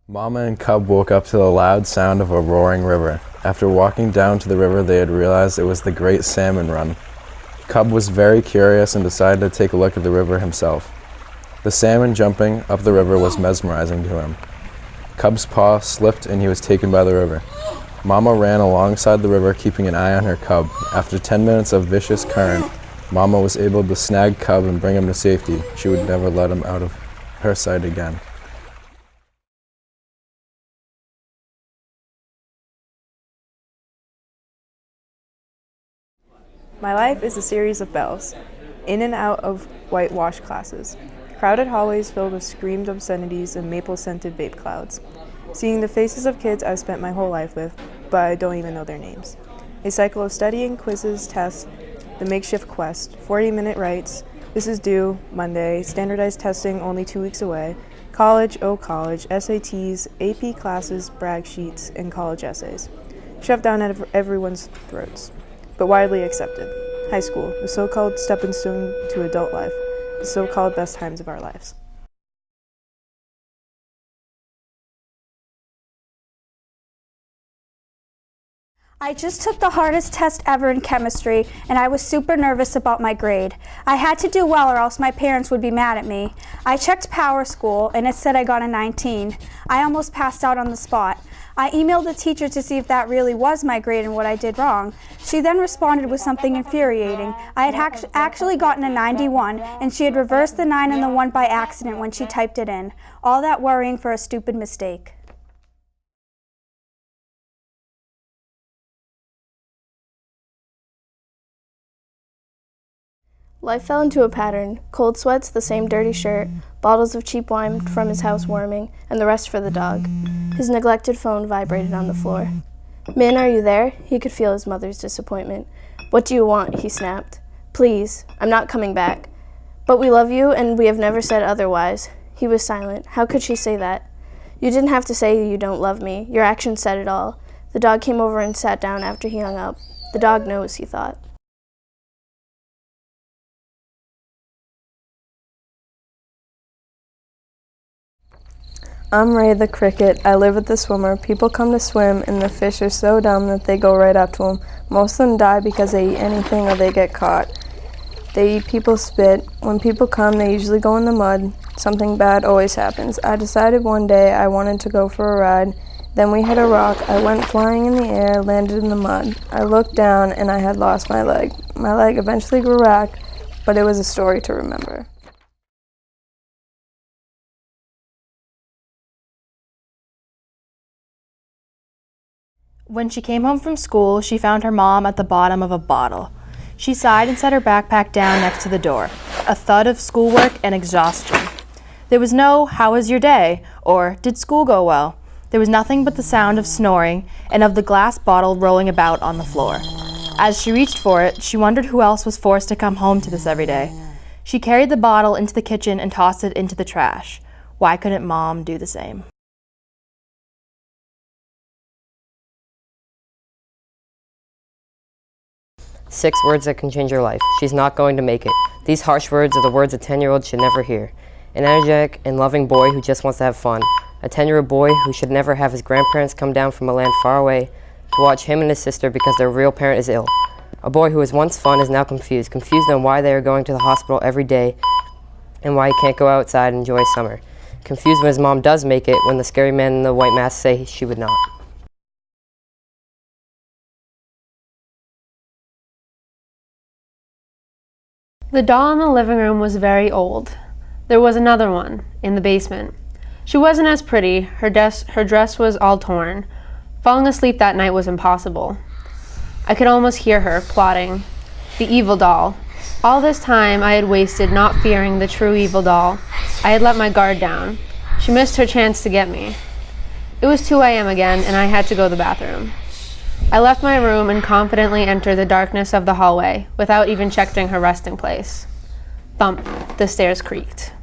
Mama and Cub woke up to the loud sound of a roaring river. After walking down to the river, they had realized it was the Great Salmon Run. Cub was very curious and decided to take a look at the river himself. The salmon jumping up the river was mesmerizing to him. Cub's paw slipped and he was taken by the river. Mama ran alongside the river, keeping an eye on her cub. After 10 minutes of vicious current, Mama was able to snag Cub and bring him to safety. She would never let him out of her sight again. My life is a series of bells, in and out of whitewash classes, crowded hallways filled with screamed obscenities and maple-scented vape clouds, seeing the faces of kids I've spent my whole life with, but I don't even know their names. A cycle of studying, quizzes, tests, the makeshift quest, 40-minute writes, this is due, Monday, standardized testing only 2 weeks away, college, oh college, SATs, AP classes, brag sheets, and college essays, shoved down everyone's throats. But widely accepted. High school, the so-called stepping stone to adult life, the so-called best times of our lives. I just took the hardest test ever in chemistry, and I was super nervous about my grade. I had to do well or else my parents would be mad at me. I checked Power School, and it said I got a 19. I almost passed out on the spot. I emailed the teacher to see if that really was my grade and what I did wrong. She then responded with something infuriating. I had actually gotten a 91, and she had reversed the 9 and the 1 by accident when she typed it in. All that worrying for a stupid mistake. Life fell into a pattern. Cold sweats, the same dirty shirt, bottles of cheap wine from his housewarming, and the rest for the dog. His neglected phone vibrated on the floor. Min, are you there? He could feel his mother's disappointment. What do you want? He snapped. Please, I'm not coming back. But we love you, and we have never said otherwise. He was silent. How could she say that? You didn't have to say you don't love me. Your actions said it all. The dog came over and sat down after he hung up. The dog knows, he thought. I'm Ray the cricket. I live with the swimmer. People come to swim, and the fish are so dumb that they go right up to them. Most of them die because they eat anything or they get caught. They eat people's spit. When people come, they usually go in the mud. Something bad always happens. I decided one day I wanted to go for a ride. Then we hit a rock. I went flying in the air, landed in the mud. I looked down, and I had lost my leg. My leg eventually grew back, but it was a story to remember. When she came home from school, she found her mom at the bottom of a bottle. She sighed and set her backpack down next to the door. A thud of schoolwork and exhaustion. There was no, "How was your day?" or "Did school go well?" There was nothing but the sound of snoring and of the glass bottle rolling about on the floor. As she reached for it, she wondered who else was forced to come home to this every day. She carried the bottle into the kitchen and tossed it into the trash. Why couldn't Mom do the same? Six words that can change your life. She's not going to make it. These harsh words are the words a 10-year-old should never hear. An energetic and loving boy who just wants to have fun. A 10-year-old boy who should never have his grandparents come down from a land far away to watch him and his sister because their real parent is ill. A boy who was once fun is now confused on why they are going to the hospital every day and why he can't go outside and enjoy summer. Confused when his mom does make it when the scary man in the white mask say she would not. The doll in the living room was very old. There was another one, in the basement. She wasn't as pretty, her dress was all torn. Falling asleep that night was impossible. I could almost hear her plotting. The evil doll. All this time I had wasted not fearing the true evil doll. I had let my guard down. She missed her chance to get me. It was 2 a.m. again, and I had to go to the bathroom. I left my room and confidently entered the darkness of the hallway, without even checking her resting place. Thump, the stairs creaked.